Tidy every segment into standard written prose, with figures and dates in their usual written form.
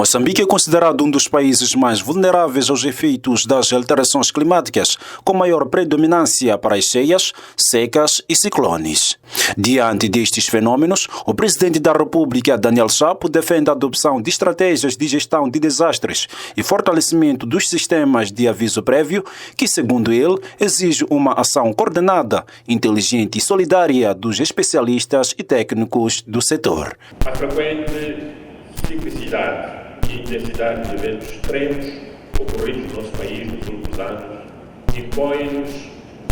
Moçambique é considerado um dos países mais vulneráveis aos efeitos das alterações climáticas, com maior predominância para as cheias, secas e ciclones. Diante destes fenômenos, o presidente da República, Daniel Chapo, defende a adoção de estratégias de gestão de desastres e fortalecimento dos sistemas de aviso prévio, que, segundo ele, exige uma ação coordenada, inteligente e solidária dos especialistas e técnicos do setor. A frequente ciclicidade e intensidade de eventos extremos ocorridos no nosso país nos últimos anos impõe-nos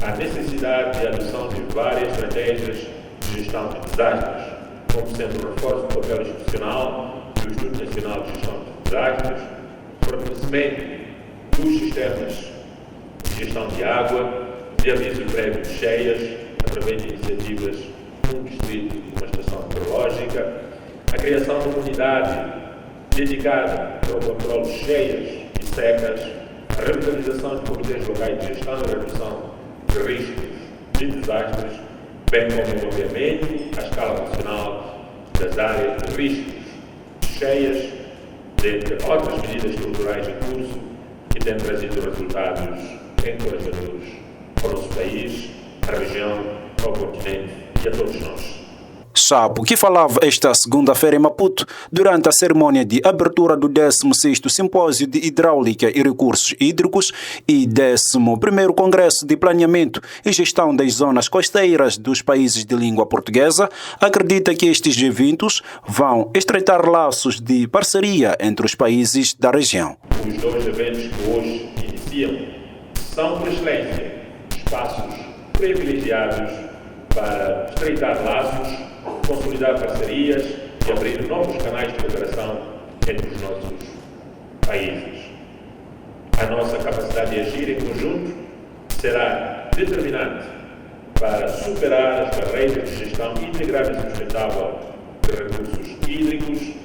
a necessidade de adoção de várias estratégias de gestão de desastres, como sendo o reforço do papel institucional do Instituto Nacional de Gestão de Desastres, fortalecimento dos sistemas de gestão de água, de aviso prévio de cheias, através de iniciativas num distrito e uma estação meteorológica, a criação de uma unidade dedicada ao controle de cheias e secas, a revitalização de comitês locais de gestão e redução de riscos de desastres, bem como, obviamente, a escala nacional das áreas de riscos de cheias, dentre outras medidas estruturais em curso que têm trazido resultados encorajadores ao nosso país, à região, ao continente e a todos nós. Chapo, que falava esta segunda-feira em Maputo, durante a cerimônia de abertura do 16º Simpósio de Hidráulica e Recursos Hídricos e 11º Congresso de Planeamento e Gestão das Zonas Costeiras dos países de língua portuguesa, acredita que estes eventos vão estreitar laços de parceria entre os países da região. Os dois eventos que hoje iniciam são, por excelência, espaços privilegiados para estreitar laços, consolidar parcerias e abrir novos canais de cooperação entre os nossos países. A nossa capacidade de agir em conjunto será determinante para superar as barreiras de gestão integrada e sustentável de recursos hídricos,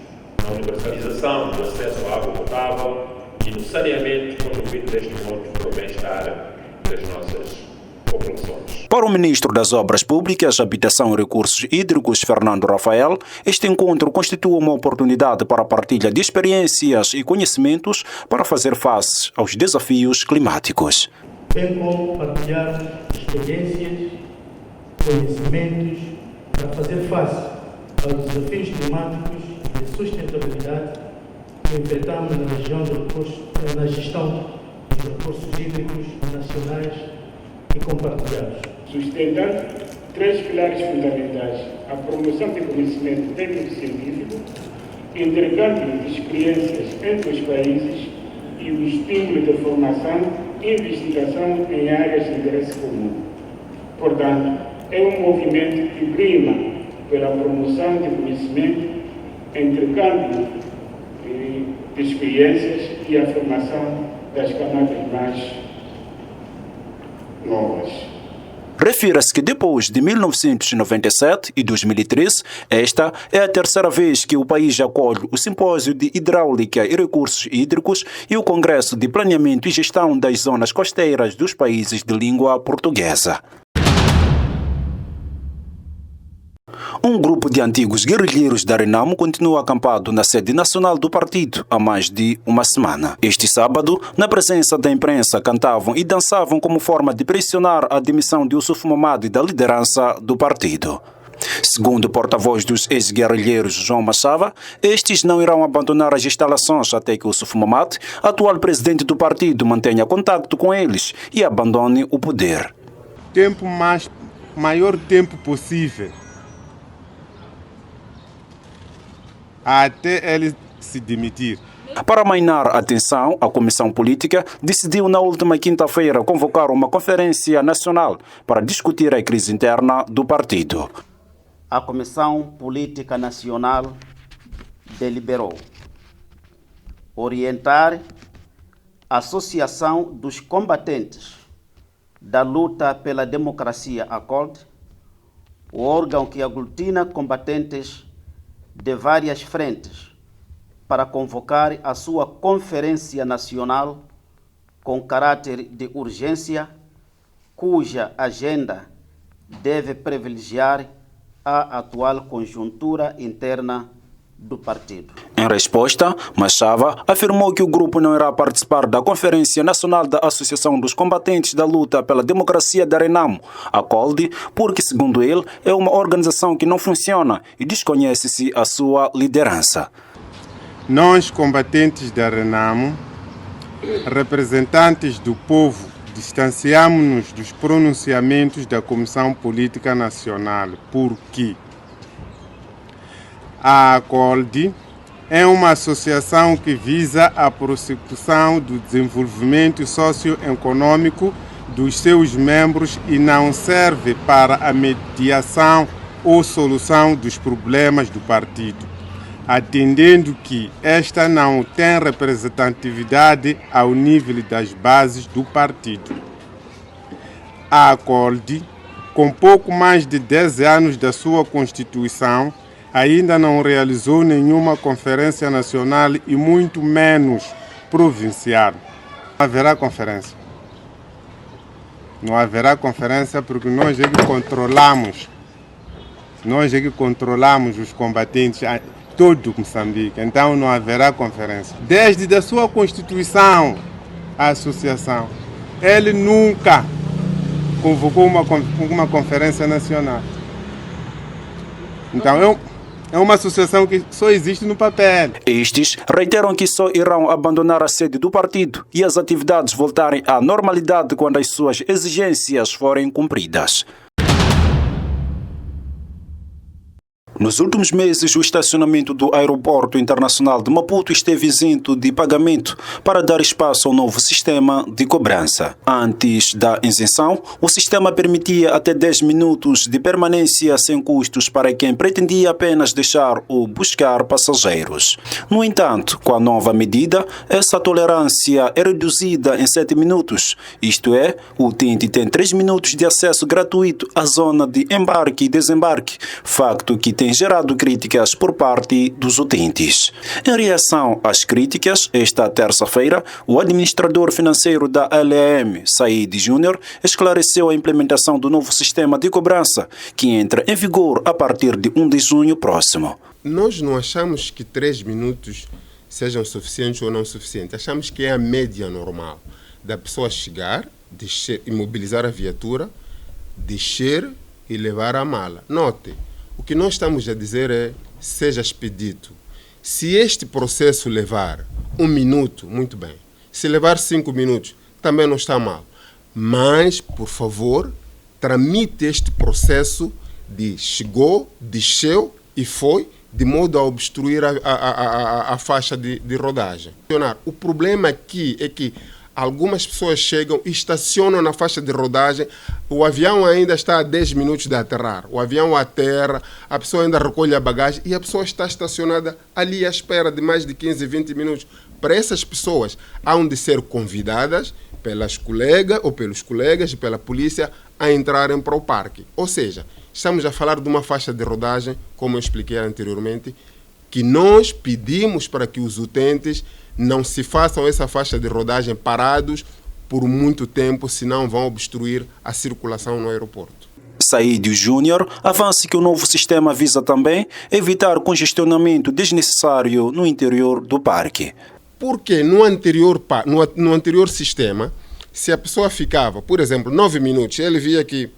na universalização do acesso à água potável e no saneamento, contribuindo deste modo para o bem-estar das nossas populações. Para o Ministro das Obras Públicas, Habitação e Recursos Hídricos, Fernando Rafael, este encontro constitui uma oportunidade para a partilha de experiências e conhecimentos para fazer face aos desafios climáticos. Bem como partilhar experiências, conhecimentos para fazer face aos desafios climáticos e de sustentabilidade que enfrentamos na região na gestão dos recursos hídricos nacionais e compartilhados. Sustentando três pilares fundamentais: a promoção do conhecimento técnico-científico, intercâmbio de experiências entre os países e o estímulo da formação e investigação em áreas de interesse comum. Portanto, é um movimento que prima pela promoção de conhecimento, intercâmbio de experiências e a formação das camadas mais novas. Refira-se que depois de 1997 e 2013, esta é a terceira vez que o país acolhe o Simpósio de Hidráulica e Recursos Hídricos e o Congresso de Planeamento e Gestão das Zonas Costeiras dos países de língua portuguesa. Um grupo de antigos guerrilheiros da Renamo continua acampado na sede nacional do partido há mais de uma semana. Este sábado, na presença da imprensa, cantavam e dançavam como forma de pressionar a demissão de Yusuf Mamadi da liderança do partido. Segundo o porta-voz dos ex-guerrilheiros, João Machava, estes não irão abandonar as instalações até que Yusuf Mamadi, atual presidente do partido, mantenha contato com eles e abandone o poder. Maior tempo possível, até ele se demitir. Para amainar a atenção, a Comissão Política decidiu na última quinta-feira convocar uma conferência nacional para discutir a crise interna do partido. A Comissão Política Nacional deliberou orientar a Associação dos Combatentes da Luta pela Democracia, ACOLD, o órgão que aglutina combatentes de várias frentes, para convocar a sua Conferência Nacional com caráter de urgência, cuja agenda deve privilegiar a atual conjuntura interna do partido. Em resposta, Machava afirmou que o grupo não irá participar da Conferência Nacional da Associação dos Combatentes da Luta pela Democracia da Renamo, a COLDE, porque, segundo ele, é uma organização que não funciona e desconhece-se a sua liderança. Nós, combatentes da Renamo, representantes do povo, distanciamos-nos dos pronunciamentos da Comissão Política Nacional, porque a COLDE é uma associação que visa a prossecução do desenvolvimento socioeconômico dos seus membros e não serve para a mediação ou solução dos problemas do partido, atendendo que esta não tem representatividade ao nível das bases do partido. A COLDE, com pouco mais de 10 anos da sua constituição, ainda não realizou nenhuma conferência nacional e muito menos provincial. Não haverá conferência. Não haverá conferência porque nós é que controlamos. Nós é que controlamos os combatentes, todo Moçambique. Então não haverá conferência. Desde a sua constituição, a associação, ele nunca convocou uma conferência nacional. Então é uma associação que só existe no papel. Estes reiteram que só irão abandonar a sede do partido e as atividades voltarem à normalidade quando as suas exigências forem cumpridas. Nos últimos meses, o estacionamento do Aeroporto Internacional de Maputo esteve isento de pagamento para dar espaço ao novo sistema de cobrança. Antes da isenção, o sistema permitia até 10 minutos de permanência sem custos para quem pretendia apenas deixar ou buscar passageiros. No entanto, com a nova medida, essa tolerância é reduzida em 7 minutos. Isto é, o utente tem 3 minutos de acesso gratuito à zona de embarque e desembarque, facto que tem gerado críticas por parte dos utentes. Em reação às críticas, esta terça-feira, o administrador financeiro da LEM, Said Júnior, esclareceu a implementação do novo sistema de cobrança, que entra em vigor a partir de 1 de junho próximo. Nós não achamos que 3 minutos sejam suficientes ou não suficientes. Achamos que é a média normal da pessoa chegar, descer, imobilizar a viatura, descer e levar a mala. Note, o que nós estamos a dizer é, seja expedito. Se este processo levar 1 minuto, muito bem. Se levar 5 minutos, também não está mal. Mas, por favor, tramite este processo de chegou, desceu e foi, de modo a obstruir a faixa de rodagem. O problema aqui é que algumas pessoas chegam e estacionam na faixa de rodagem, o avião ainda está a 10 minutos de aterrar, o avião aterra, a pessoa ainda recolhe a bagagem e a pessoa está estacionada ali à espera de mais de 15, 20 minutos. Para essas pessoas, hão de ser convidadas pelas colegas ou pelos colegas e pela polícia a entrarem para o parque. Ou seja, estamos a falar de uma faixa de rodagem, como eu expliquei anteriormente, que nós pedimos para que os utentes não se façam essa faixa de rodagem parados por muito tempo, senão vão obstruir a circulação no aeroporto. Said Júnior avança que o novo sistema visa também evitar congestionamento desnecessário no interior do parque. Porque no anterior sistema, se a pessoa ficava, por exemplo, 9 minutos, ele via que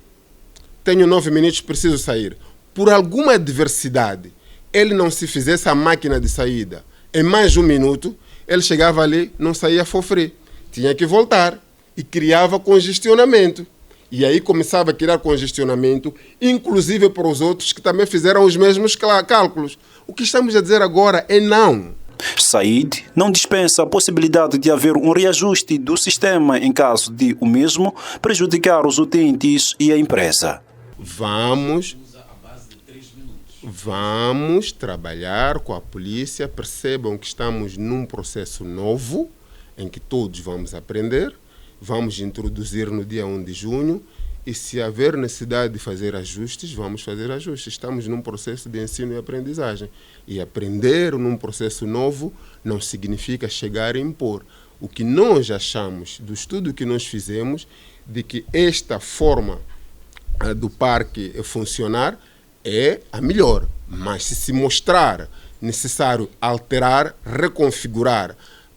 tenho 9 minutos, preciso sair. Por alguma adversidade, ele não se fizesse a máquina de saída em mais de 1 minuto, ele chegava ali, não saía fofre. Tinha que voltar e criava congestionamento. E aí começava a criar congestionamento, inclusive para os outros que também fizeram os mesmos cálculos. O que estamos a dizer agora é não. Said não dispensa a possibilidade de haver um reajuste do sistema em caso de o mesmo prejudicar os utentes e a empresa. Vamos trabalhar com a polícia, percebam que estamos num processo novo, em que todos vamos aprender, vamos introduzir no dia 1 de junho, e se haver necessidade de fazer ajustes, vamos fazer ajustes. Estamos num processo de ensino e aprendizagem. E aprender num processo novo não significa chegar a impor. O que nós achamos, do estudo que nós fizemos, de que esta forma do parque funcionar, é a melhor, mas se mostrar necessário alterar, reconfigurar,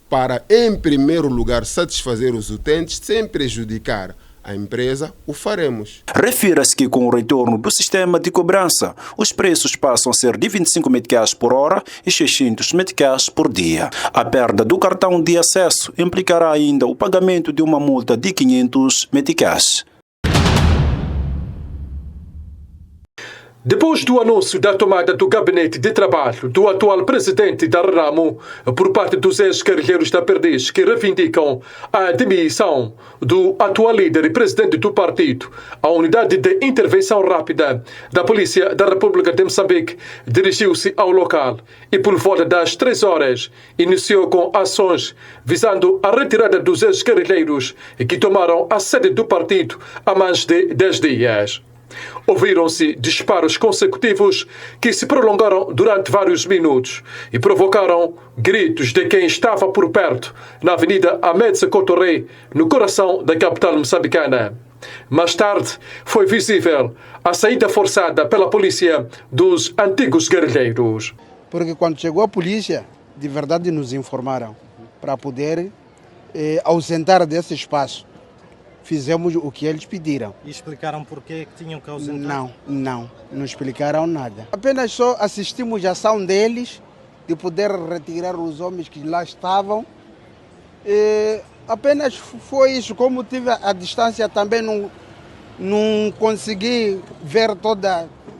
para, em primeiro lugar, satisfazer os utentes sem prejudicar a empresa, o faremos. Refira-se que com o retorno do sistema de cobrança, os preços passam a ser de 25 meticais por hora e 600 meticais por dia. A perda do cartão de acesso implicará ainda o pagamento de uma multa de 500 meticais. Depois do anúncio da tomada do gabinete de trabalho do atual presidente da Renamo por parte dos ex-guerrilheiros da Perdiz que reivindicam a demissão do atual líder e presidente do partido, a unidade de intervenção rápida da Polícia da República de Moçambique dirigiu-se ao local e por volta das 3 horas iniciou com ações visando a retirada dos ex-guerrilheiros que tomaram a sede do partido há mais de 10 dias. Ouviram-se disparos consecutivos que se prolongaram durante vários minutos e provocaram gritos de quem estava por perto na Avenida Ahmed Sekou Touré, no coração da capital moçambicana. Mais tarde, foi visível a saída forçada pela polícia dos antigos guerrilheiros. Porque quando chegou a polícia, de verdade nos informaram para poder ausentar desse espaço. Fizemos o que eles pediram. E explicaram porquê que tinham que ausentar? Não explicaram nada. Apenas só assistimos a ação deles de poder retirar os homens que lá estavam. Apenas foi isso. Como tive a distância também não consegui ver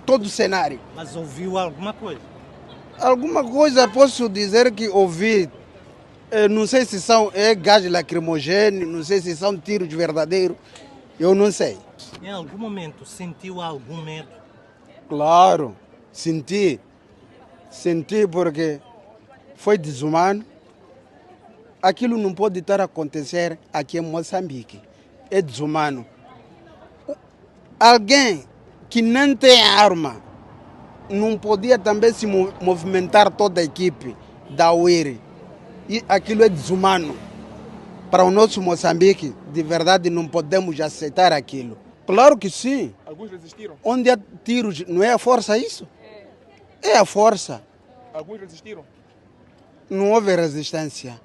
todo o cenário. Mas ouviu alguma coisa? Alguma coisa posso dizer que ouvi. Não sei se são gás lacrimogêneo, não sei se são tiros verdadeiros, eu não sei. Em algum momento sentiu algum medo? Claro, senti porque foi desumano. Aquilo não pode estar a acontecer aqui em Moçambique, é desumano. Alguém que não tem arma não podia também se movimentar toda a equipe da UIRI. E aquilo é desumano. Para o nosso Moçambique, de verdade, não podemos aceitar aquilo. Claro que sim. Alguns resistiram? Onde há tiros, não é a força isso? É a força. Alguns resistiram? Não houve resistência.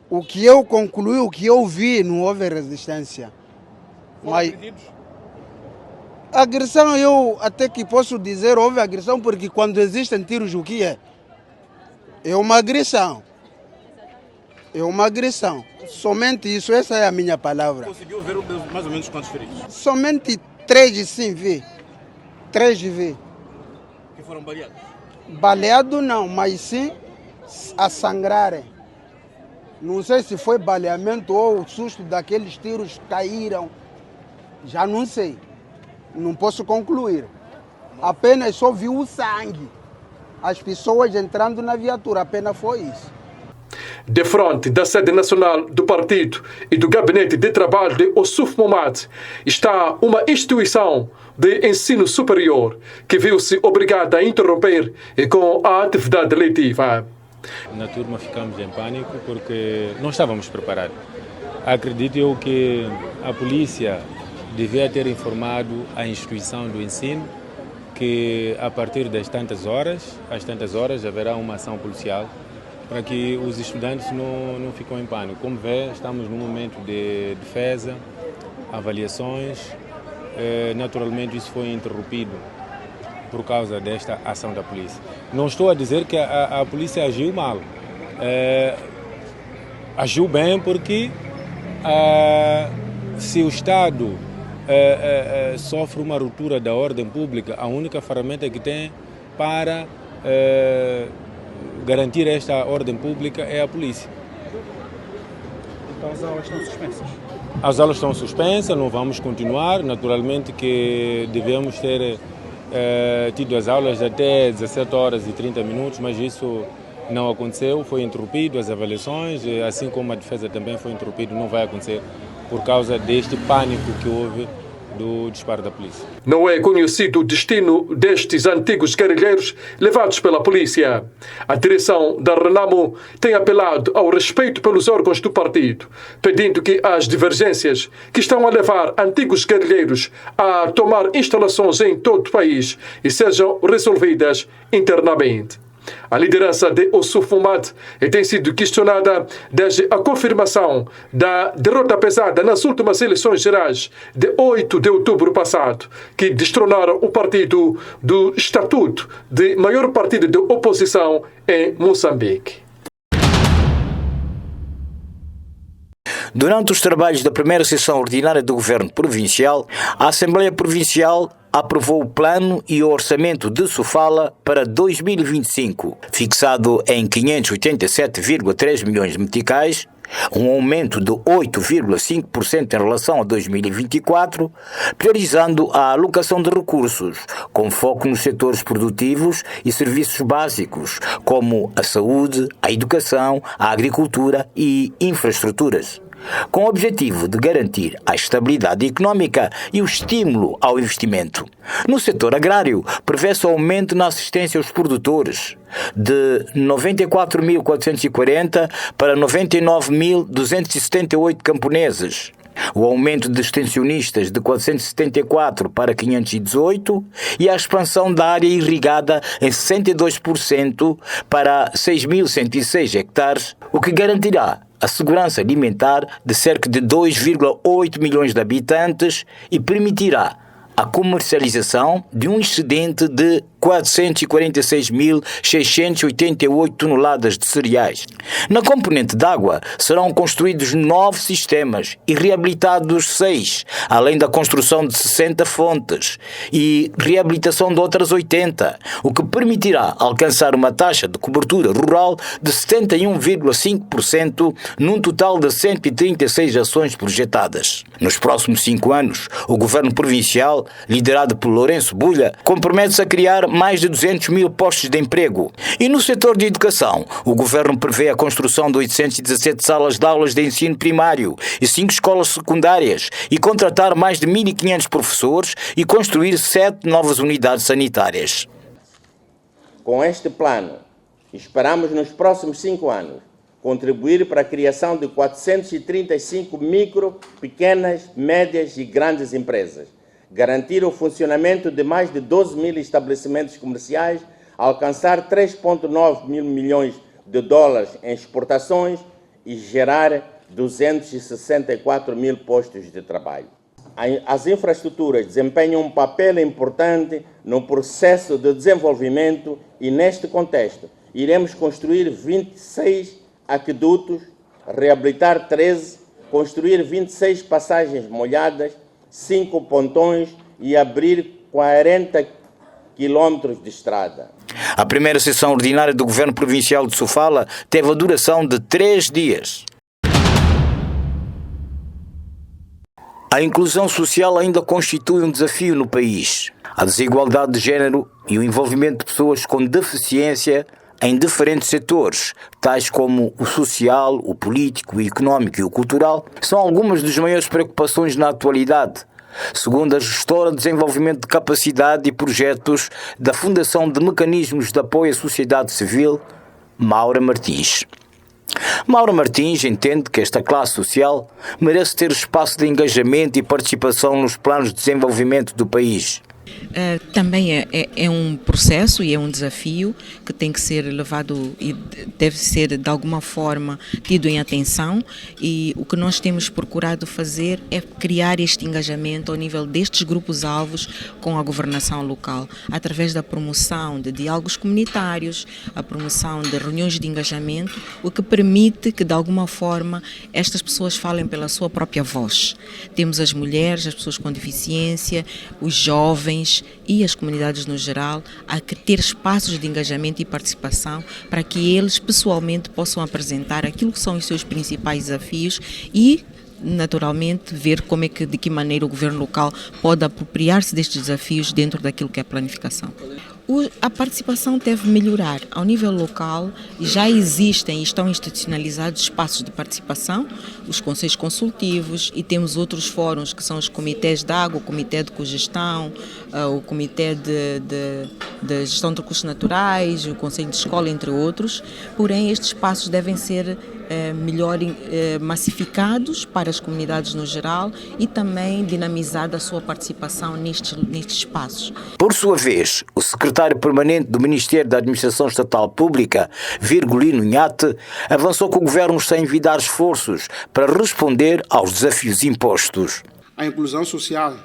O que eu concluí, o que eu vi, não houve resistência. Foram agredidos? Agressão, eu até que posso dizer, houve agressão, porque quando existem tiros, o que é? É uma agressão. É uma agressão. Somente isso, essa é a minha palavra. Conseguiu ver mais ou menos quantos feridos? Somente 3 sim vi. 3 vi. Que foram baleados? Baleado não, mas sim a sangrarem. Não sei se foi baleamento ou o susto daqueles tiros caíram. Já não sei. Não posso concluir. Apenas só vi o sangue. As pessoas entrando na viatura, apenas foi isso. De frente da sede nacional do partido e do gabinete de trabalho de Ossuf Momad está uma instituição de ensino superior que viu-se obrigada a interromper com a atividade letiva. Na turma ficamos em pânico porque não estávamos preparados. Acredito eu que a polícia devia ter informado a instituição do ensino que a partir das tantas horas, às tantas horas, haverá uma ação policial para que os estudantes não fiquem em pânico. Como vê, estamos num momento de defesa, avaliações. Naturalmente isso foi interrompido por causa desta ação da polícia. Não estou a dizer que a polícia agiu mal. Agiu bem porque se o Estado sofre uma ruptura da ordem pública, a única ferramenta que tem para garantir esta ordem pública é a polícia. Então as aulas estão suspensas? As aulas estão suspensas, não vamos continuar. Naturalmente que devemos ter tido as aulas até 17 horas e 30 minutos, mas isso não aconteceu, foi interrompido as avaliações, assim como a defesa também foi interrompido, não vai acontecer por causa deste pânico que houve do disparo da polícia. Não é conhecido o destino destes antigos guerrilheiros levados pela polícia. A direção da Renamo tem apelado ao respeito pelos órgãos do partido, pedindo que as divergências que estão a levar antigos guerrilheiros a tomar instalações em todo o país e sejam resolvidas internamente. A liderança de Osufumad tem sido questionada desde a confirmação da derrota pesada nas últimas eleições gerais de 8 de outubro passado, que destronaram o partido do estatuto de maior partido de oposição em Moçambique. Durante os trabalhos da primeira sessão ordinária do Governo Provincial, a Assembleia Provincial aprovou o plano e o orçamento de Sofala para 2025, fixado em 587,3 milhões de meticais, um aumento de 8,5% em relação a 2024, priorizando a alocação de recursos, com foco nos setores produtivos e serviços básicos, como a saúde, a educação, a agricultura e infraestruturas, com o objetivo de garantir a estabilidade económica e o estímulo ao investimento. No setor agrário, prevê-se o aumento na assistência aos produtores de 94.440 para 99.278 camponeses, o aumento de extensionistas de 474 para 518 e a expansão da área irrigada em 62% para 6.106 hectares, o que garantirá a segurança alimentar de cerca de 2,8 milhões de habitantes e permitirá a comercialização de um excedente de 446.688 toneladas de cereais. Na componente d'água, serão construídos 9 sistemas e reabilitados 6, além da construção de 60 fontes e reabilitação de outras 80, o que permitirá alcançar uma taxa de cobertura rural de 71,5% num total de 136 ações projetadas. Nos próximos 5 anos, o Governo Provincial, liderado por Lourenço Bulha, compromete-se a criar mais de 200 mil postos de emprego. E no setor de educação, o Governo prevê a construção de 817 salas de aulas de ensino primário e 5 escolas secundárias e contratar mais de 1.500 professores e construir 7 novas unidades sanitárias. Com este plano, esperamos nos próximos 5 anos contribuir para a criação de 435 micro, pequenas, médias e grandes empresas, garantir o funcionamento de mais de 12 mil estabelecimentos comerciais, alcançar 3,9 mil milhões de dólares em exportações e gerar 264 mil postos de trabalho. As infraestruturas desempenham um papel importante no processo de desenvolvimento e, neste contexto, iremos construir 26 aquedutos, reabilitar 13, construir 26 passagens molhadas, 5 pontões e abrir 40 quilómetros de estrada. A primeira sessão ordinária do Governo Provincial de Sofala teve a duração de 3 dias. A inclusão social ainda constitui um desafio no país. A desigualdade de género e o envolvimento de pessoas com deficiência em diferentes setores, tais como o social, o político, o económico e o cultural, são algumas das maiores preocupações na atualidade, segundo a gestora de desenvolvimento de capacidade e projetos da Fundação de Mecanismos de Apoio à Sociedade Civil, Maura Martins. Maura Martins entende que esta classe social merece ter espaço de engajamento e participação nos planos de desenvolvimento do país. Também é um processo e é um desafio que tem que ser levado e deve ser de alguma forma tido em atenção, e o que nós temos procurado fazer é criar este engajamento ao nível destes grupos-alvos com a governação local, através da promoção de diálogos comunitários, a promoção de reuniões de engajamento, o que permite que de alguma forma estas pessoas falem pela sua própria voz. Temos as mulheres, as pessoas com deficiência, os jovens e as comunidades no geral a ter espaços de engajamento e participação para que eles pessoalmente possam apresentar aquilo que são os seus principais desafios e, naturalmente, ver de que maneira o governo local pode apropriar-se destes desafios dentro daquilo que é a planificação. A participação deve melhorar. Ao nível local já existem e estão institucionalizados espaços de participação, os conselhos consultivos, e temos outros fóruns que são os comitês de água, o comitê de cogestão, o comitê de gestão de recursos naturais, o conselho de escola, entre outros. Porém, estes espaços devem ser melhor massificados para as comunidades no geral e também dinamizada a sua participação nestes espaços. Por sua vez, o secretário permanente do Ministério da Administração Estatal Pública, Virgulino Nhate, avançou que o governo está a envidar esforços para responder aos desafios impostos. A inclusão social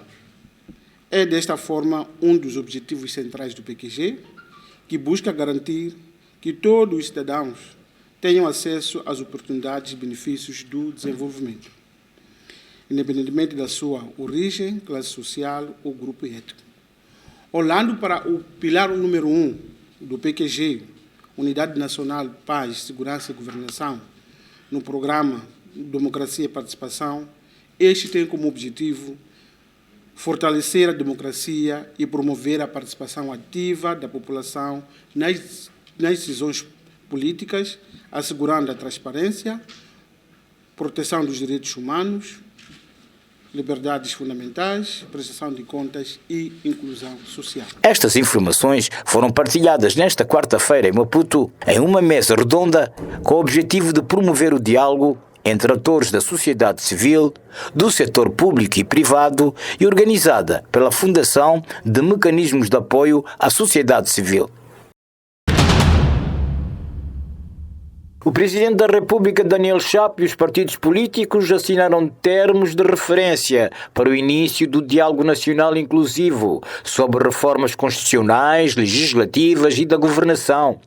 é, desta forma, um dos objetivos centrais do PQG, que busca garantir que todos os cidadãos tenham acesso às oportunidades e benefícios do desenvolvimento, independentemente da sua origem, classe social ou grupo étnico. Olhando para o pilar número 1 do PQG, Unidade Nacional, Paz, Segurança e Governação, no programa Democracia e Participação, este tem como objetivo fortalecer a democracia e promover a participação ativa da população nas decisões políticas, assegurando a transparência, proteção dos direitos humanos, liberdades fundamentais, prestação de contas e inclusão social. Estas informações foram partilhadas nesta quarta-feira em Maputo, em uma mesa redonda com o objetivo de promover o diálogo entre atores da sociedade civil, do setor público e privado e organizada pela Fundação de Mecanismos de Apoio à Sociedade Civil. O Presidente da República, Daniel Chapo, e os partidos políticos assinaram termos de referência para o início do Diálogo Nacional Inclusivo sobre reformas constitucionais, legislativas e da governação.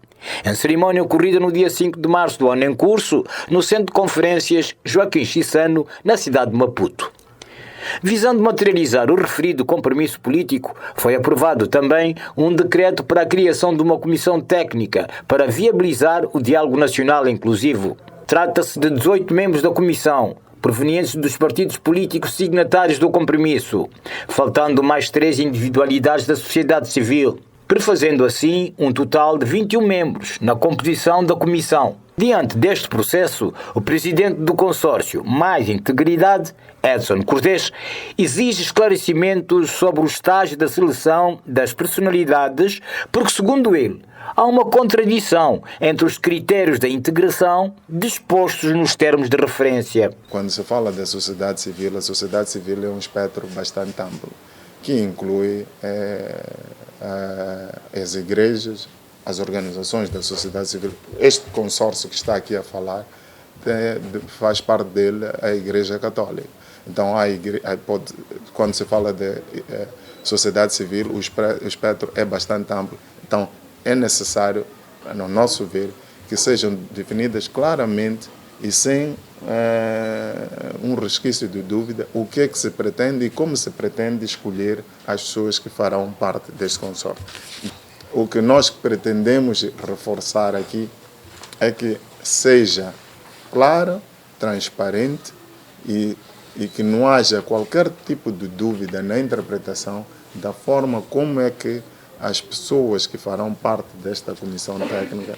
Em cerimónia ocorrida no dia 5 de março do ano em curso, no Centro de Conferências Joaquim Chissano, na cidade de Maputo. Visando materializar o referido compromisso político, foi aprovado também um decreto para a criação de uma comissão técnica para viabilizar o Diálogo Nacional Inclusivo. Trata-se de 18 membros da comissão, provenientes dos partidos políticos signatários do compromisso, faltando mais 3 individualidades da sociedade civil, prefazendo assim um total de 21 membros na composição da comissão. Diante deste processo, o presidente do consórcio Mais Integridade, Edson Cortés, exige esclarecimentos sobre o estágio da seleção das personalidades, porque, segundo ele, há uma contradição entre os critérios da integração dispostos nos termos de referência. Quando se fala da sociedade civil, a sociedade civil é um espectro bastante amplo, que inclui as igrejas, as organizações da sociedade civil. Este consórcio que está aqui a falar faz parte dele a Igreja Católica. Então, quando se fala de sociedade civil, o espectro é bastante amplo. Então, é necessário, no nosso ver, que sejam definidas claramente e sem um resquício de dúvida o que é que se pretende e como se pretende escolher as pessoas que farão parte deste consórcio. O que nós pretendemos reforçar aqui é que seja claro, transparente e que não haja qualquer tipo de dúvida na interpretação da forma como é que as pessoas que farão parte desta comissão técnica,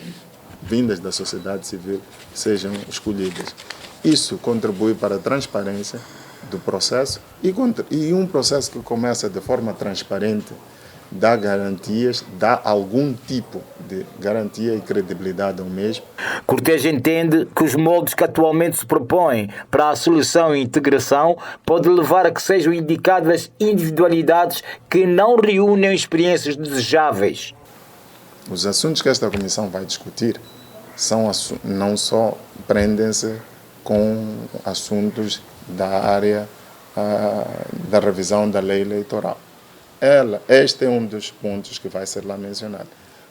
vindas da sociedade civil, sejam escolhidas. Isso contribui para a transparência do processo e um processo que começa de forma transparente dá garantias, dá algum tipo de garantia e credibilidade ao mesmo. Cortés entende que os moldes que atualmente se propõem para a seleção e integração podem levar a que sejam indicadas individualidades que não reúnem experiências desejáveis. Os assuntos que esta comissão vai discutir não só prendem-se com assuntos da área da revisão da lei eleitoral. Este é um dos pontos que vai ser lá mencionado.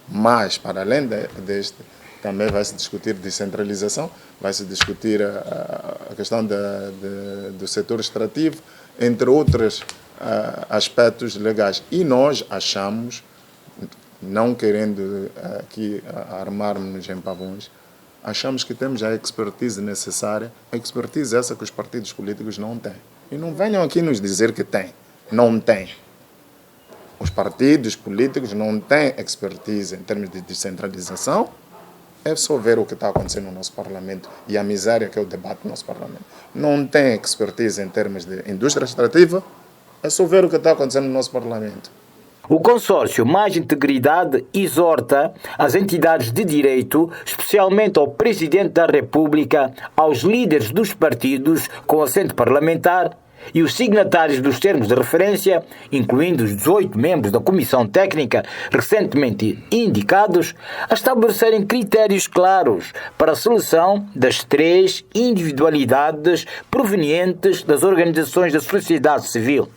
Mas, para além deste, também vai se discutir descentralização, vai se discutir a questão do setor extrativo, entre outros aspectos legais. E nós achamos, não querendo aqui armarmos em pavões, achamos que temos a expertise necessária, a expertise essa que os partidos políticos não têm. E não venham aqui nos dizer que têm. Não têm. Os partidos políticos não têm expertise em termos de descentralização. É só ver o que está acontecendo no nosso Parlamento e a miséria que é o debate no nosso Parlamento. Não tem expertise em termos de indústria extrativa. É só ver o que está acontecendo no nosso Parlamento. O consórcio Mais Integridade exorta as entidades de direito, especialmente ao Presidente da República, aos líderes dos partidos com assento parlamentar e os signatários dos termos de referência, incluindo os 18 membros da Comissão Técnica recentemente indicados, a estabelecerem critérios claros para a seleção das 3 individualidades provenientes das organizações da sociedade civil.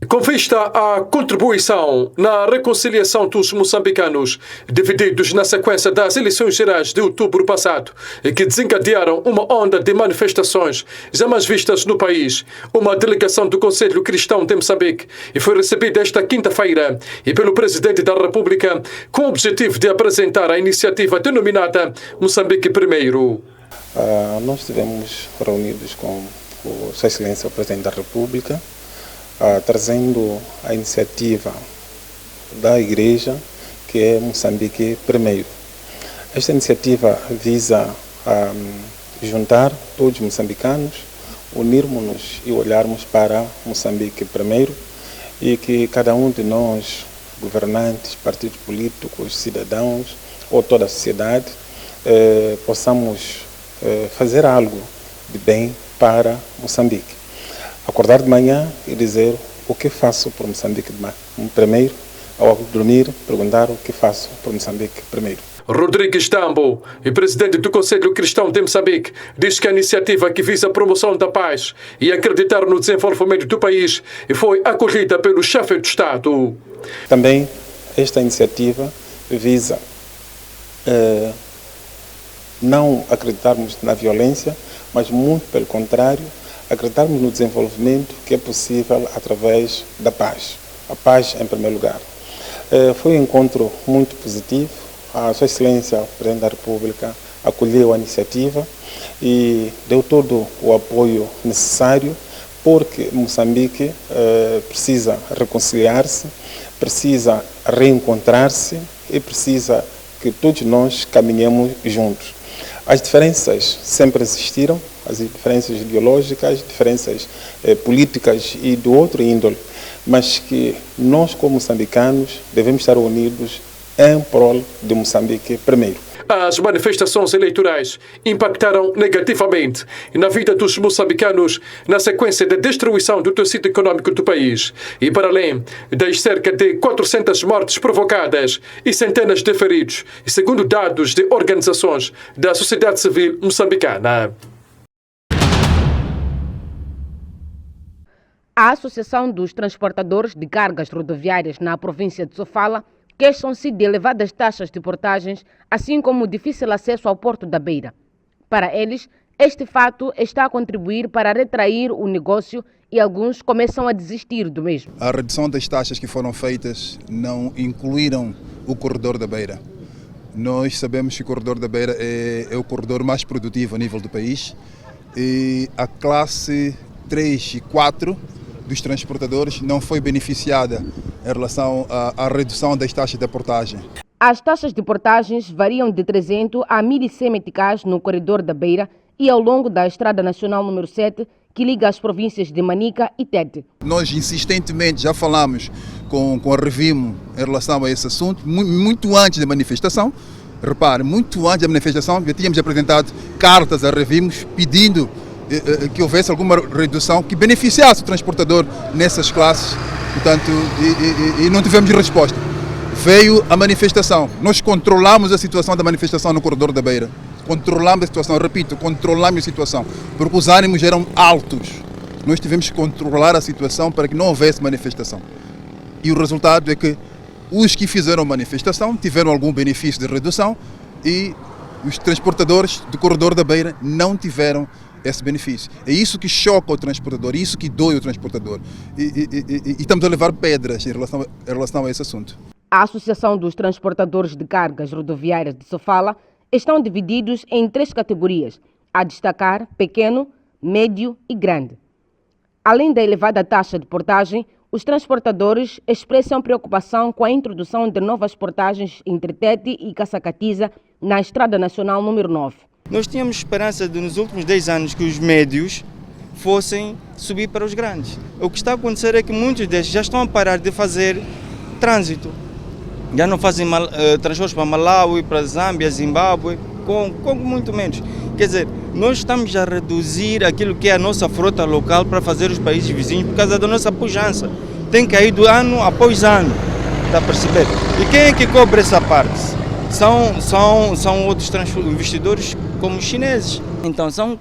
Com vista à contribuição na reconciliação dos moçambicanos, divididos na sequência das eleições gerais de outubro passado, que desencadearam uma onda de manifestações jamais vistas no país, uma delegação do Conselho Cristão de Moçambique foi recebida esta quinta-feira pelo Presidente da República com o objetivo de apresentar a iniciativa denominada Moçambique Primeiro. Nós estivemos reunidos com Sua Excelência o Presidente da República, trazendo a iniciativa da Igreja, que é Moçambique Primeiro. Esta iniciativa visa juntar todos os moçambicanos, unirmos-nos e olharmos para Moçambique Primeiro e que cada um de nós, governantes, partidos políticos, cidadãos ou toda a sociedade, possamos fazer algo de bem para Moçambique. Acordar de manhã e dizer o que faço por Moçambique primeiro, ao dormir, perguntar o que faço por Moçambique primeiro. Rodrigues Tambo, presidente do Conselho Cristão de Moçambique, diz que a iniciativa que visa a promoção da paz e acreditar no desenvolvimento do país foi acolhida pelo chefe de Estado. Também esta iniciativa visa não acreditarmos na violência, mas muito pelo contrário, acreditarmos no desenvolvimento que é possível através da paz. A paz em primeiro lugar. Foi um encontro muito positivo. A Sua Excelência, o Presidente da República, acolheu a iniciativa e deu todo o apoio necessário, porque Moçambique precisa reconciliar-se, precisa reencontrar-se e precisa que todos nós caminhemos juntos. As diferenças sempre existiram, as diferenças ideológicas, diferenças políticas e de outro índole, mas que nós, como moçambicanos, devemos estar unidos em prol de Moçambique primeiro. As manifestações eleitorais impactaram negativamente na vida dos moçambicanos na sequência da destruição do tecido econômico do país e para além das cerca de 400 mortes provocadas e centenas de feridos, segundo dados de organizações da sociedade civil moçambicana. A Associação dos Transportadores de Cargas Rodoviárias na província de Sofala queixam-se de elevadas taxas de portagens, assim como o difícil acesso ao Porto da Beira. Para eles, este fato está a contribuir para retrair o negócio e alguns começam a desistir do mesmo. A redução das taxas que foram feitas não incluíram o corredor da Beira. Nós sabemos que o corredor da Beira é o corredor mais produtivo a nível do país e a classe 3 e 4 dos transportadores não foi beneficiada em relação à redução das taxas de portagem. As taxas de portagens variam de 300 a 1.100 meticais no corredor da Beira e ao longo da Estrada Nacional número 7, que liga as províncias de Manica e Tete. Nós insistentemente já falamos com a Revimo em relação a esse assunto, muito antes da manifestação. Repare, muito antes da manifestação já tínhamos apresentado cartas a Revimos pedindo que houvesse alguma redução que beneficiasse o transportador nessas classes, portanto, e não tivemos resposta. Veio a manifestação, nós controlamos a situação da manifestação no corredor da Beira, controlamos a situação, repito, controlamos a situação, porque os ânimos eram altos, nós tivemos que controlar a situação para que não houvesse manifestação. E o resultado é que os que fizeram a manifestação tiveram algum benefício de redução e os transportadores do corredor da Beira não tiveram esse benefício. É isso que choca o transportador, é isso que dói o transportador. E estamos a levar pedras em relação a esse assunto. A Associação dos Transportadores de Cargas Rodoviárias de Sofala estão divididos em 3 categorias, a destacar pequeno, médio e grande. Além da elevada taxa de portagem, os transportadores expressam preocupação com a introdução de novas portagens entre Tete e Caçacatiza na Estrada Nacional número 9. Nós tínhamos esperança de, nos últimos 10 anos, que os médios fossem subir para os grandes. O que está a acontecer é que muitos destes já estão a parar de fazer trânsito. Já não fazem transportes para Malawi, para Zâmbia, Zimbábue, com muito menos. Quer dizer, nós estamos a reduzir aquilo que é a nossa frota local para fazer os países vizinhos por causa da nossa pujança. Tem caído ano após ano, está a perceber? E quem é que cobre essa parte? São outros investidores como os chineses. Então são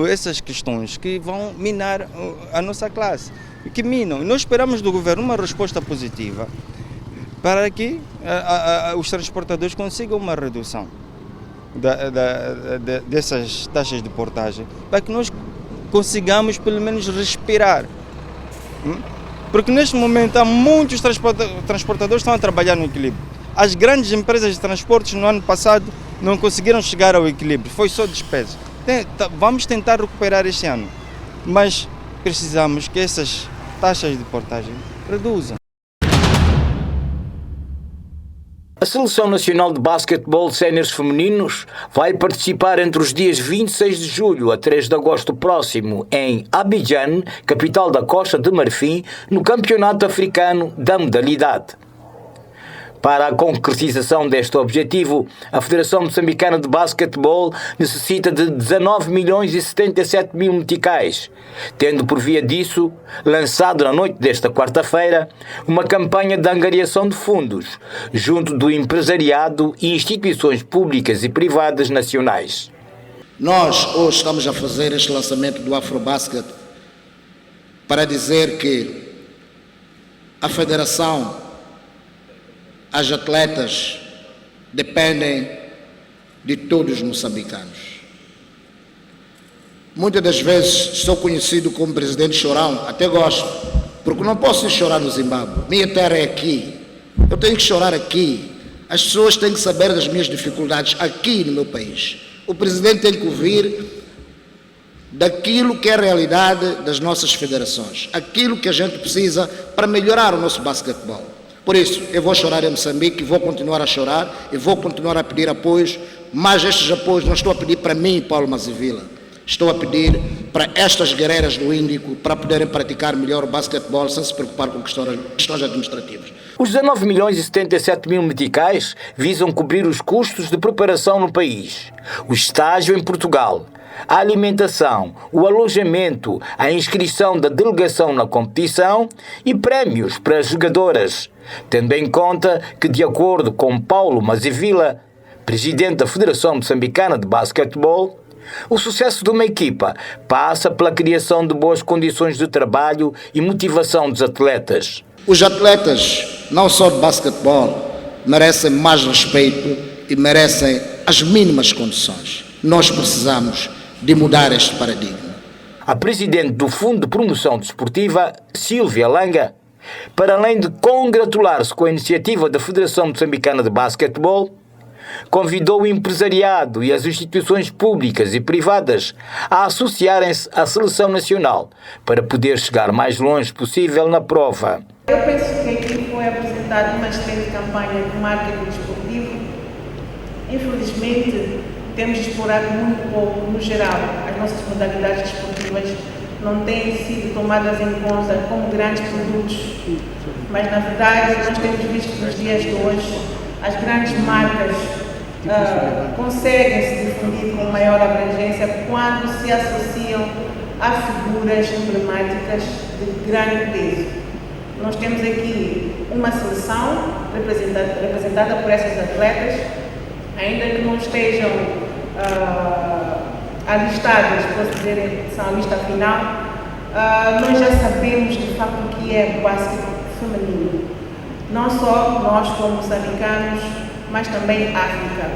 essas questões que vão minar a nossa classe, que minam. E nós esperamos do governo uma resposta positiva para que os transportadores consigam uma redução dessas taxas de portagem, para que nós consigamos pelo menos respirar. Porque neste momento há muitos transportadores que estão a trabalhar no equilíbrio. As grandes empresas de transportes no ano passado não conseguiram chegar ao equilíbrio, foi só despesa. Vamos tentar recuperar este ano, mas precisamos que essas taxas de portagem reduzam. A Seleção Nacional de Basquetebol Séniores Femininos vai participar entre os dias 26 de julho a 3 de agosto próximo em Abidjan, capital da Costa de Marfim, no Campeonato Africano da modalidade. Para a concretização deste objetivo, a Federação Moçambicana de Basquetebol necessita de 19 milhões e 77 mil meticais, tendo por via disso lançado na noite desta quarta-feira uma campanha de angariação de fundos junto do empresariado e instituições públicas e privadas nacionais. Nós hoje estamos a fazer este lançamento do Afrobasket para dizer que a Federação, as atletas dependem de todos os moçambicanos. Muitas das vezes sou conhecido como presidente chorão, até gosto, porque não posso ir chorar no Zimbábue. Minha terra é aqui, eu tenho que chorar aqui. As pessoas têm que saber das minhas dificuldades aqui no meu país. O presidente tem que ouvir daquilo que é a realidade das nossas federações, aquilo que a gente precisa para melhorar o nosso basquetebol. Por isso, eu vou chorar em Moçambique, vou continuar a chorar, e vou continuar a pedir apoios, mas estes apoios não estou a pedir para mim, Paulo Mazivila, estou a pedir para estas guerreiras do Índico para poderem praticar melhor o basquetebol sem se preocupar com questões administrativas. Os 19 milhões e 77 mil meticais visam cobrir os custos de preparação no país, o estágio em Portugal, a alimentação, o alojamento, a inscrição da delegação na competição e prémios para as jogadoras, tendo em conta que, de acordo com Paulo Mazivila, presidente da Federação Moçambicana de Basquetebol, o sucesso de uma equipa passa pela criação de boas condições de trabalho e motivação dos atletas. Os atletas, não só de basquetebol, merecem mais respeito e merecem as mínimas condições. Nós precisamos de mudar este paradigma. A presidente do Fundo de Promoção Desportiva, Silvia Langa, para além de congratular-se com a iniciativa da Federação Moçambicana de Basquetebol, convidou o empresariado e as instituições públicas e privadas a associarem-se à Seleção Nacional para poder chegar mais longe possível na prova. Eu penso que aqui foi apresentada uma excelente campanha de marketing desportivo. Infelizmente, temos explorado muito pouco, no geral, as nossas modalidades desportivas não têm sido tomadas em conta como grandes produtos, mas na verdade nós temos visto nos dias de hoje as grandes marcas conseguem se difundir com maior abrangência quando se associam a figuras emblemáticas de grande peso. Nós temos aqui uma seleção representada por essas atletas, ainda que não estejam alistadas, posso dizer, são a lista final, nós já sabemos de facto o que é o basquete feminino. Não só nós como moçambicanos, mas também África.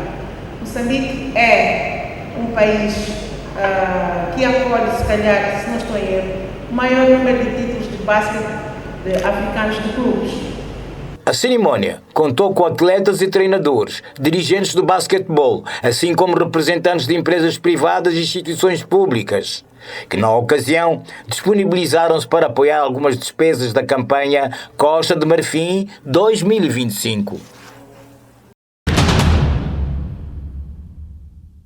Moçambique é um país que acolhe, se calhar, se não estou em erro, o maior número de títulos de basquete africanos de clubes. A cerimónia contou com atletas e treinadores, dirigentes do basquetebol, assim como representantes de empresas privadas e instituições públicas, que na ocasião disponibilizaram-se para apoiar algumas despesas da campanha Costa de Marfim 2025.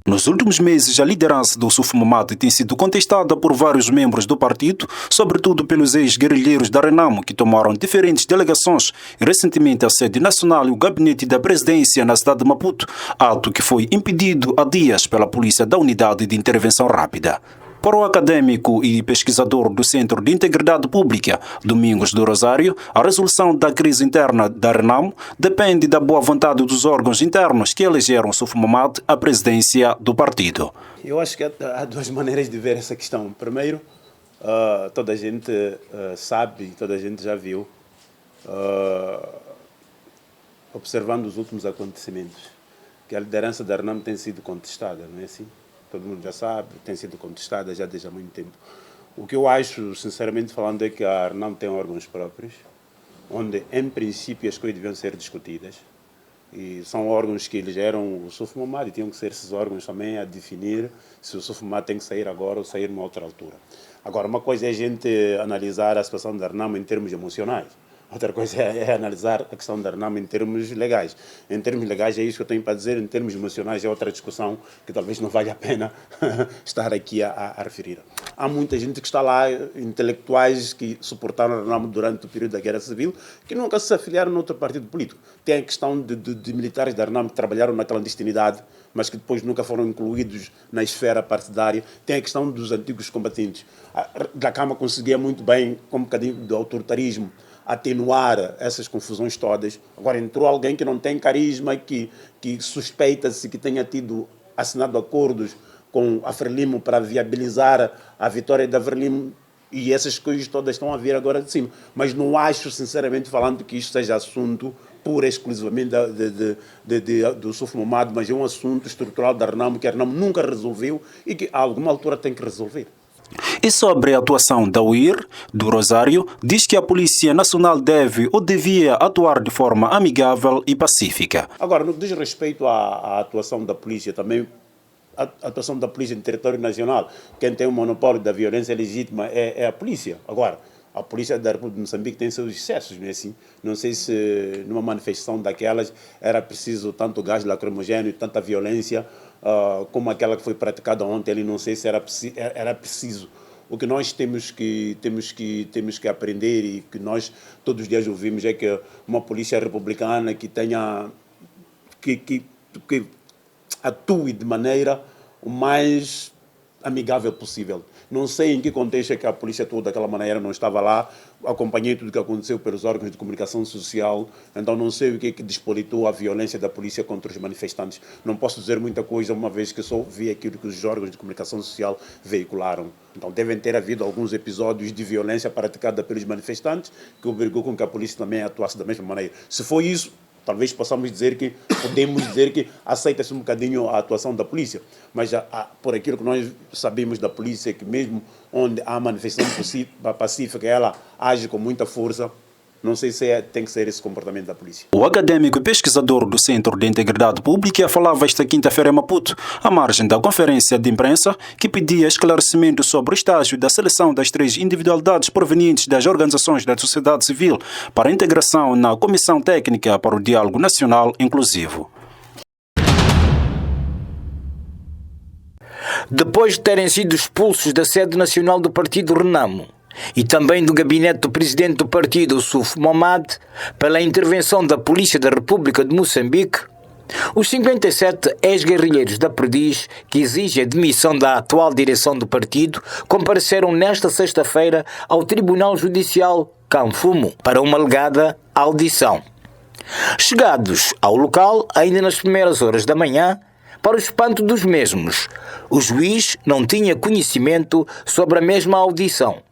Nos últimos meses, a liderança do Suf Mahamat tem sido contestada por vários membros do partido, sobretudo pelos ex-guerrilheiros da Renamo, que tomaram diferentes delegações e recentemente a sede nacional e o gabinete da presidência na cidade de Maputo, ato que foi impedido há dias pela polícia da Unidade de Intervenção Rápida. Para o académico e pesquisador do Centro de Integridade Pública, Domingos do Rosário, a resolução da crise interna da Renamo depende da boa vontade dos órgãos internos que elegeram Suf Mahamat à presidência do partido. Eu acho que há duas maneiras de ver essa questão. Primeiro, toda a gente sabe, toda a gente já viu, observando os últimos acontecimentos, que a liderança da Renamo tem sido contestada, não é assim? Todo mundo já sabe, tem sido contestada já desde há muito tempo. O que eu acho, sinceramente falando, é que a Renamo tem órgãos próprios, onde, em princípio, as coisas deviam ser discutidas. E são órgãos que elegeram o Suf Mahamat e tinham que ser esses órgãos também a definir se o Suf Mahamat tem que sair agora ou sair numa outra altura. Agora, uma coisa é a gente analisar a situação da Renamo em termos emocionais. Outra coisa é analisar a questão da Renamo em termos legais. Em termos legais é isso que eu tenho para dizer, em termos emocionais é outra discussão que talvez não valha a pena estar aqui a referir. Há muita gente que está lá, intelectuais que suportaram a Renamo durante o período da Guerra Civil, que nunca se afiliaram a outro partido político. Tem a questão de militares da Renamo que trabalharam na clandestinidade, mas que depois nunca foram incluídos na esfera partidária. Tem a questão dos antigos combatentes. A Dhlakama conseguia muito bem, com um bocadinho de autoritarismo, atenuar essas confusões todas. Agora entrou alguém que não tem carisma, que suspeita-se que tenha assinado acordos com a Frelimo para viabilizar a vitória da Frelimo, e essas coisas todas estão a vir agora de cima. Mas não acho, sinceramente falando, que isto seja assunto pura e exclusivamente do Suf Mahamat, mas é um assunto estrutural da Renamo, que a Renamo nunca resolveu e que a alguma altura tem que resolver. E sobre a atuação da UIR, do Rosário, diz que a Polícia Nacional deve ou devia atuar de forma amigável e pacífica. Agora, no que diz respeito à atuação da polícia, também a atuação da polícia em território nacional, quem tem o monopólio da violência legítima é a polícia. Agora, a polícia da República de Moçambique tem seus excessos, não é assim? Não sei se numa manifestação daquelas era preciso tanto gás lacrimogéneo e tanta violência como aquela que foi praticada ontem ali, não sei se era preciso. O que nós temos que aprender e que nós todos os dias ouvimos é que uma polícia republicana que atue de maneira o mais amigável possível. Não sei em que contexto é que a polícia atua daquela maneira, não estava lá, acompanhei tudo o que aconteceu pelos órgãos de comunicação social, então não sei o que despolitou a violência da polícia contra os manifestantes. Não posso dizer muita coisa, uma vez que só vi aquilo que os órgãos de comunicação social veicularam. Então devem ter havido alguns episódios de violência praticada pelos manifestantes que obrigou com que a polícia também atuasse da mesma maneira. Se foi isso, talvez podemos dizer que aceita-se um bocadinho a atuação da polícia, mas por aquilo que nós sabemos da polícia, que mesmo onde há manifestação pacífica, ela age com muita força. Não sei se tem que ser esse comportamento da polícia. O académico e pesquisador do Centro de Integridade Pública falava esta quinta-feira em Maputo, à margem da conferência de imprensa, que pedia esclarecimento sobre o estágio da seleção das 3 individualidades provenientes das organizações da sociedade civil para a integração na Comissão Técnica para o Diálogo Nacional Inclusivo. Depois de terem sido expulsos da sede nacional do partido Renamo e também do gabinete do presidente do partido, Suf Mahamat, pela intervenção da Polícia da República de Moçambique, os 57 ex-guerrilheiros da Perdiz, que exigem a demissão da atual direção do partido, compareceram nesta sexta-feira ao Tribunal Judicial Canfumo para uma alegada audição. Chegados ao local, ainda nas primeiras horas da manhã, para o espanto dos mesmos, o juiz não tinha conhecimento sobre a mesma audição.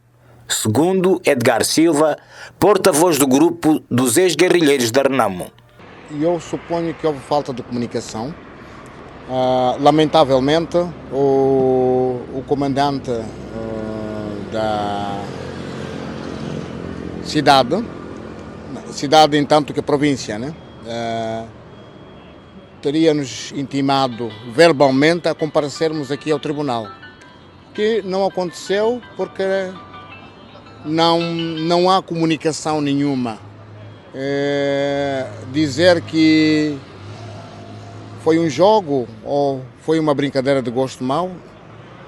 Segundo Edgar Silva, porta-voz do grupo dos ex-guerrilheiros da Renamo. Eu suponho que houve falta de comunicação. Lamentavelmente, o comandante da cidade entanto que província, né? Teria-nos intimado verbalmente a comparecermos aqui ao tribunal, que não aconteceu porque não há comunicação nenhuma. Dizer que Foi um jogo ou foi uma brincadeira de gosto mau?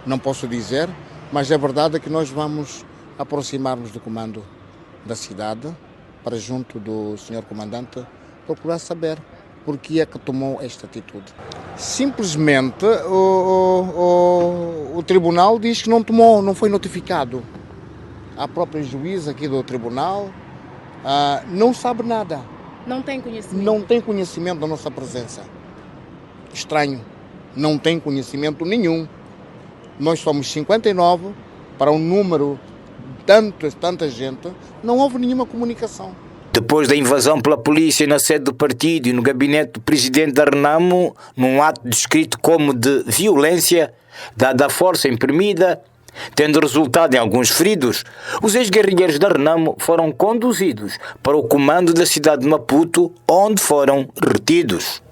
Não posso dizer, mas é verdade que nós vamos aproximar-nos do comando da cidade para junto do senhor comandante procurar saber por que é que tomou esta atitude. Simplesmente o tribunal diz que não tomou, não foi notificado. A própria juíza aqui do tribunal não sabe nada. Não tem conhecimento? Não tem conhecimento da nossa presença. Estranho, não tem conhecimento nenhum. Nós somos 59, para um número de tanta gente, não houve nenhuma comunicação. Depois da invasão pela polícia na sede do partido e no gabinete do presidente da Renamo, num ato descrito como de violência, dada a força imprimida, tendo resultado em alguns feridos, os ex-guerrilheiros da Renamo foram conduzidos para o comando da cidade de Maputo, onde foram retidos.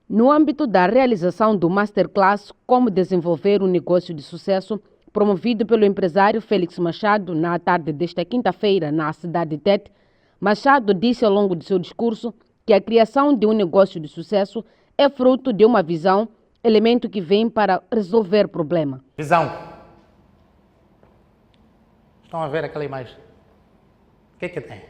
No âmbito da realização do Masterclass Como Desenvolver um Negócio de Sucesso, promovido pelo empresário Félix Machado na tarde desta quinta-feira na cidade de Tete, Machado disse ao longo de seu discurso que a criação de um negócio de sucesso é fruto de uma visão, elemento que vem para resolver problema. Visão. Estão a ver aquela imagem? O que é que tem?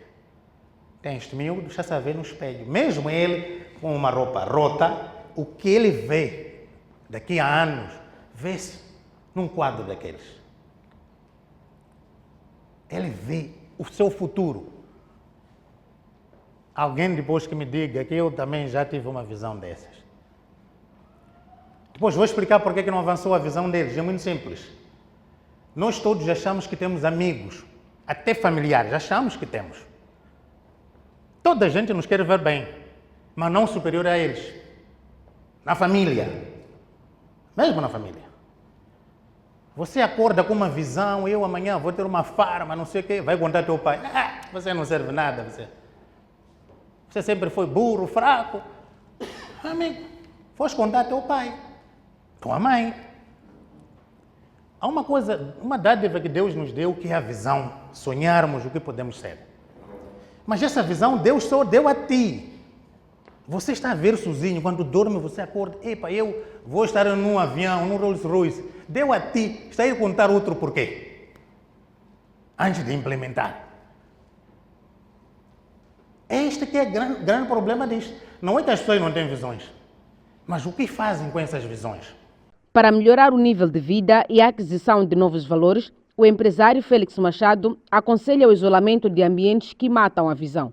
Tem este miúdo, já se a ver no espelho. Mesmo ele com uma roupa rota, o que ele vê daqui a anos, vê-se num quadro daqueles. Ele vê o seu futuro. Alguém depois que me diga que eu também já tive uma visão dessas. Depois vou explicar porque que não avançou a visão deles. É muito simples. Nós todos achamos que temos amigos, até familiares, achamos que temos. Toda a gente nos quer ver bem, mas não superior a eles. Na família. Mesmo na família. Você acorda com uma visão, eu amanhã vou ter uma farma, não sei o quê, vai contar ao teu pai. Você não serve nada, você sempre foi burro, fraco. Amigo, foste contar ao teu pai, tua mãe. Há uma coisa, uma dádiva que Deus nos deu, que é a visão, sonharmos o que podemos ser. Mas essa visão Deus só deu a ti. Você está a ver sozinho, quando dorme você acorda, epa, eu vou estar num avião, num Rolls Royce. Deu a ti, está a ir contar outro porquê. Antes de implementar. Este que é o grande problema disto. Não é que as pessoas não têm visões, mas o que fazem com essas visões? Para melhorar o nível de vida e a aquisição de novos valores, o empresário Félix Machado aconselha o isolamento de ambientes que matam a visão.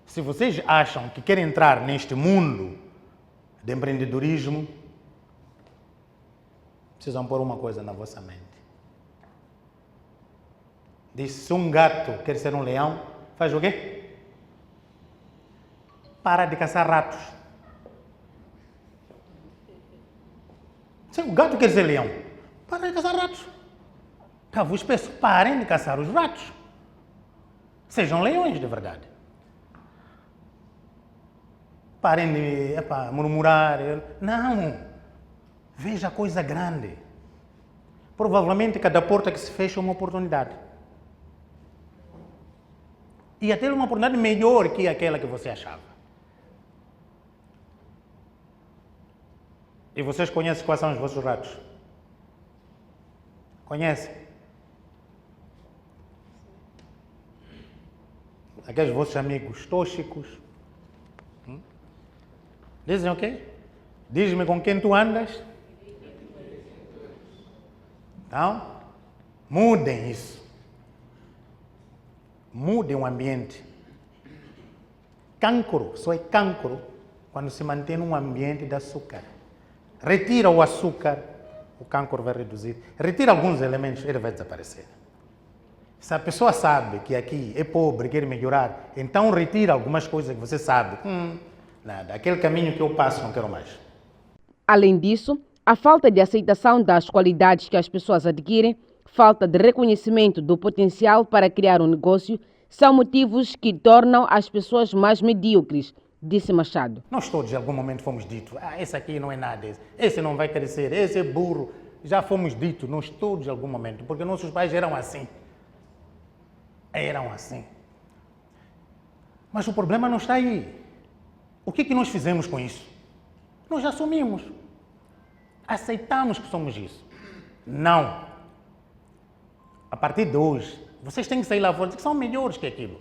Se vocês acham que querem entrar neste mundo de empreendedorismo, precisam pôr uma coisa na vossa mente. Diz, se um gato quer ser um leão, faz o quê? Para de caçar ratos. Se o gato quer ser leão, para de caçar ratos. Tá, vos peço, parem de caçar os ratos. Sejam leões de verdade. Parem de murmurar. Não. Veja a coisa grande. Provavelmente cada porta que se fecha é uma oportunidade. E até uma oportunidade melhor que aquela que você achava. E vocês conhecem quais são os vossos ratos? Conhecem? Aqueles vossos amigos tóxicos. Dizem o quê? Diz-me com quem tu andas. Então, mudem isso. Mudem o ambiente. Cancro, só é cancro quando se mantém num ambiente de açúcar. Retira o açúcar, o cancro vai reduzir. Retira alguns elementos, ele vai desaparecer. Se a pessoa sabe que aqui é pobre, quer melhorar, então retira algumas coisas que você sabe. Nada, aquele caminho que eu passo não quero mais. Além disso, a falta de aceitação das qualidades que as pessoas adquirem, falta de reconhecimento do potencial para criar um negócio, são motivos que tornam as pessoas mais medíocres, disse Machado. Nós todos, em algum momento, fomos ditos, esse aqui não é nada, esse não vai crescer, esse é burro. Já fomos ditos, nós todos, em algum momento, porque nossos pais eram assim. Eram assim. Mas o problema não está aí. O que nós fizemos com isso? Nós assumimos. Aceitamos que somos isso. Não. A partir de hoje, vocês têm que sair lá fora e dizer que são melhores que aquilo.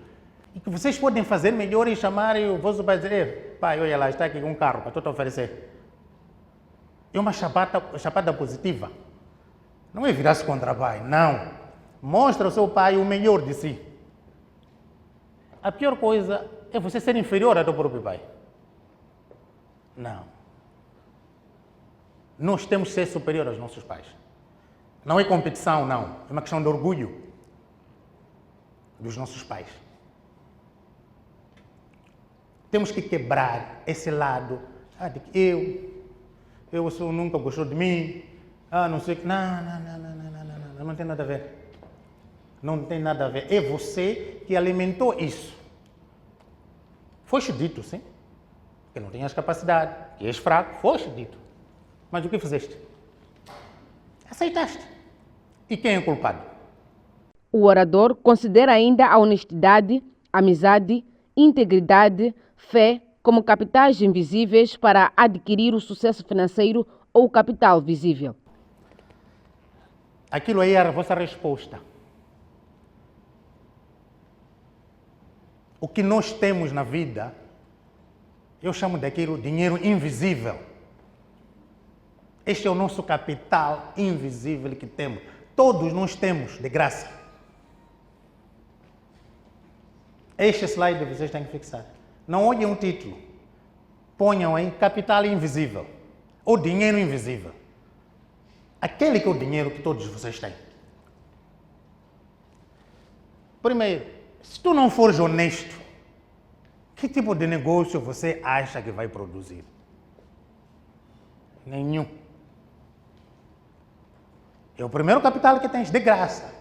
E que vocês podem fazer melhor e chamar o vosso pai e dizer: pai, olha lá, está aqui um carro para te oferecer. É uma chapada positiva. Não é virar-se contra o pai, não. Mostra ao seu pai o melhor de si. A pior coisa é você ser inferior ao teu próprio pai. Não. Nós temos que ser superior aos nossos pais. Não é competição, não. É uma questão de orgulho dos nossos pais. Temos que quebrar esse lado de que eu nunca gostou de mim, não sei o que. Não tem nada a ver. Não tem nada a ver. É você que alimentou isso. Foste dito, sim, que não tinhas capacidade, que és fraco, foste dito. Mas o que fizeste? Aceitaste. E quem é o culpado? O orador considera ainda a honestidade, amizade, integridade, fé como capitais invisíveis para adquirir o sucesso financeiro ou o capital visível. Aquilo aí é a vossa resposta. O que nós temos na vida, eu chamo daquilo dinheiro invisível. Este é o nosso capital invisível que temos. Todos nós temos, de graça. Este slide vocês têm que fixar. Não olhem o título. Ponham aí capital invisível. Ou dinheiro invisível. Aquele que é o dinheiro que todos vocês têm. Primeiro, se tu não fores honesto, que tipo de negócio você acha que vai produzir? Nenhum. É o primeiro capital que tens, de graça.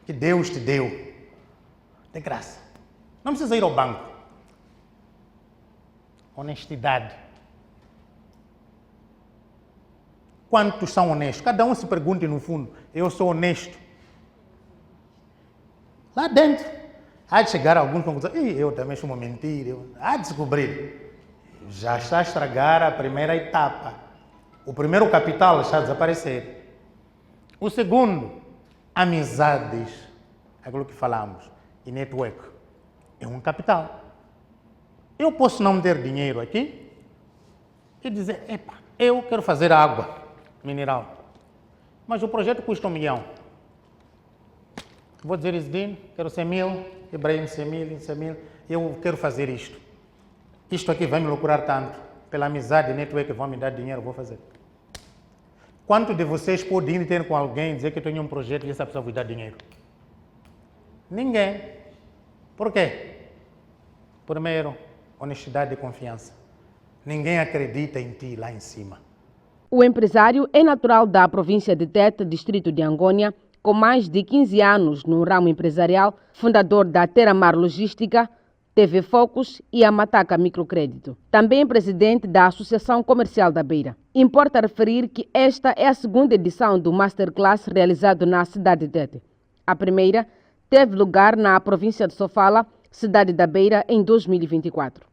Que Deus te deu. De graça. Não precisa ir ao banco. Honestidade. Quantos são honestos? Cada um se pergunte no fundo: eu sou honesto? Lá dentro. Há de chegar a alguns conclusões: eu também sou uma mentira. Há de descobrir. Já está a estragar a primeira etapa. O primeiro capital está a desaparecer. O segundo, amizades. Aquilo que falamos. E network. É um capital. Eu posso não ter dinheiro aqui e dizer: eu quero fazer água mineral. Mas o projeto custa 1 milhão. Vou dizer: Isdin, quero 100 mil, Ibrahim 100 mil, eu quero fazer isto. Isto aqui vai me lucrar tanto. Pela amizade, network, vão me dar dinheiro, vou fazer. Quanto de vocês podem ir ter com alguém e dizer que eu tenho um projeto e essa pessoa vai dar dinheiro? Ninguém. Por quê? Primeiro, honestidade e confiança. Ninguém acredita em ti lá em cima. O empresário é natural da província de Tete, distrito de Angônia, com mais de 15 anos no ramo empresarial, fundador da Terramar Logística, TV Focus e a Mataca Microcrédito. Também presidente da Associação Comercial da Beira. Importa referir que esta é a segunda edição do Masterclass realizado na cidade de Tete. A primeira teve lugar na província de Sofala, cidade da Beira, em 2024.